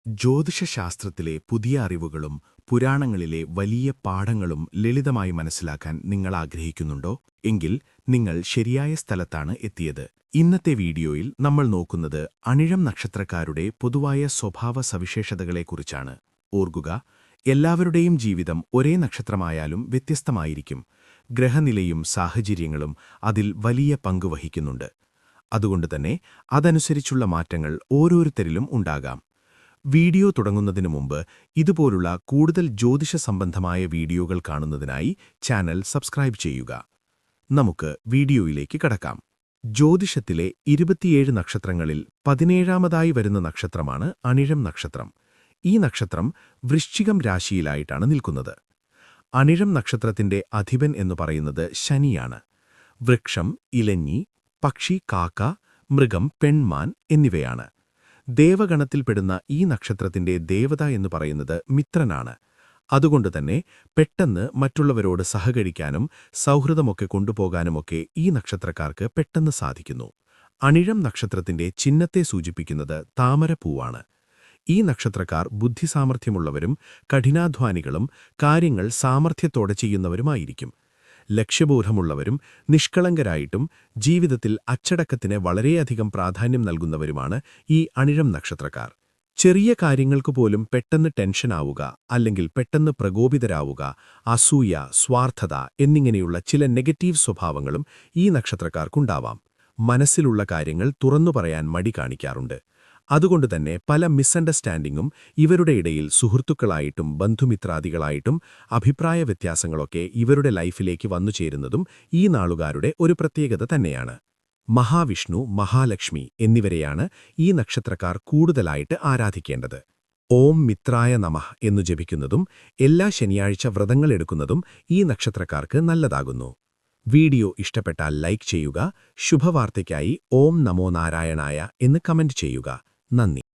ജ്യോതിഷശാസ്ത്രത്തിലെ പുതിയ അറിവുകളും പുരാണങ്ങളിലെ വലിയ പാഠങ്ങളും ലളിതമായി മനസ്സിലാക്കാൻ നിങ്ങൾ ആഗ്രഹിക്കുന്നുണ്ടോ? എങ്കിൽ നിങ്ങൾ ശരിയായ സ്ഥലത്താണ് എത്തിയത്. ഇന്നത്തെ വീഡിയോയിൽ നമ്മൾ നോക്കുന്നത് അനിഴം നക്ഷത്രക്കാരുടെ പൊതുവായ സ്വഭാവ സവിശേഷതകളെക്കുറിച്ചാണ്. ഓർക്കുക, എല്ലാവരുടെയും ജീവിതം ഒരേ നക്ഷത്രമായാലും വ്യത്യസ്തമായിരിക്കും. ഗ്രഹനിലയും സാഹചര്യങ്ങളും അതിൽ വലിയ പങ്ക് വഹിക്കുന്നുണ്ട്. അതുകൊണ്ടുതന്നെ അതനുസരിച്ചുള്ള മാറ്റങ്ങൾ ഓരോരുത്തരിലും ഉണ്ടാകാം. വീഡിയോ തുടങ്ങുന്നതിനു മുമ്പ് ഇതുപോലുള്ള കൂടുതൽ ജ്യോതിഷ സംബന്ധമായ വീഡിയോകൾ കാണുന്നതിനായി ചാനൽ സബ്സ്ക്രൈബ് ചെയ്യുക. നമുക്ക് വീഡിയോയിലേക്ക് കടക്കാം. ജ്യോതിഷത്തിലെ 27 നക്ഷത്രങ്ങളിൽ 17ാമതായി വരുന്ന നക്ഷത്രമാണ് അനിഴം നക്ഷത്രം. ഈ നക്ഷത്രം വൃശ്ചികം രാശിയിലായിട്ടാണ് നിൽക്കുന്നത്. അനിഴം നക്ഷത്രത്തിന്റെ അധിപൻ എന്നു പറയുന്നത് ശനിയാണ്. വൃക്ഷം, ഇലഞ്ഞി, പക്ഷി, കാക്ക, മൃഗം, പെൺമാൻ എന്നിവയാണ്. ദേവഗണത്തിൽപ്പെടുന്ന ഈ നക്ഷത്രത്തിന്റെ ദേവത എന്നു പറയുന്നത് മിത്രനാണ്. അതുകൊണ്ടുതന്നെ പെട്ടെന്ന് മറ്റുള്ളവരോട് സഹകരിക്കാനും സൗഹൃദമൊക്കെ കൊണ്ടുപോകാനുമൊക്കെ ഈ നക്ഷത്രക്കാർക്ക് പെട്ടെന്ന് സാധിക്കുന്നു. അനിഴം നക്ഷത്രത്തിന്റെ ചിഹ്നത്തെ സൂചിപ്പിക്കുന്നത് താമരപ്പൂവാണ്. ഈ നക്ഷത്രക്കാർ ബുദ്ധിസാമർഥ്യമുള്ളവരും കഠിനാധ്വാനികളും കാര്യങ്ങൾ സാമർഥ്യത്തോടെ ചെയ്യുന്നവരുമായിരിക്കും. ലക്ഷ്യബോധമുള്ളവരും നിഷ്കളങ്കരായിട്ടും ജീവിതത്തിൽ അച്ചടക്കത്തിന് വളരെയധികം പ്രാധാന്യം നൽകുന്നവരുമാണ് ഈ അനിഴം നക്ഷത്രക്കാർ. ചെറിയ കാര്യങ്ങൾക്കു പോലും പെട്ടെന്ന് ടെൻഷനാവുക, അല്ലെങ്കിൽ പെട്ടെന്ന് പ്രകോപിതരാവുക, അസൂയ, സ്വാർത്ഥത എന്നിങ്ങനെയുള്ള ചില നെഗറ്റീവ് സ്വഭാവങ്ങളും ഈ നക്ഷത്രക്കാർക്കുണ്ടാവാം. മനസ്സിലുള്ള കാര്യങ്ങൾ തുറന്നു പറയാൻ മടി കാണിക്കാറുണ്ട്. അതുകൊണ്ടുതന്നെ പല മിസ്അണ്ടർസ്റ്റാൻഡിങ്ങും ഇവരുടെ ഇടയിൽ സുഹൃത്തുക്കളായിട്ടും ബന്ധുമിത്രാദികളായിട്ടും അഭിപ്രായ വ്യത്യാസങ്ങളൊക്കെ ഇവരുടെ ലൈഫിലേക്ക് വന്നുചേരുന്നതും ഈ നാളുകാരുടെ ഒരു പ്രത്യേകത തന്നെയാണ്. മഹാവിഷ്ണു, മഹാലക്ഷ്മി എന്നിവരെയാണ് ഈ നക്ഷത്രക്കാർ കൂടുതലായിട്ട് ആരാധിക്കേണ്ടത്. ഓം മിത്രായ നമഃ എന്നു ജപിക്കുന്നതും എല്ലാ ശനിയാഴ്ച വ്രതങ്ങളെടുക്കുന്നതും ഈ നക്ഷത്രക്കാർക്ക് നല്ലതാകുന്നു. വീഡിയോ ഇഷ്ടപ്പെട്ടാൽ ലൈക്ക് ചെയ്യുക. ശുഭവാർത്തയ്ക്കായി ഓം നമോ നാരായണായ എന്ന് കമന്റ് ചെയ്യുക. നന്ദി.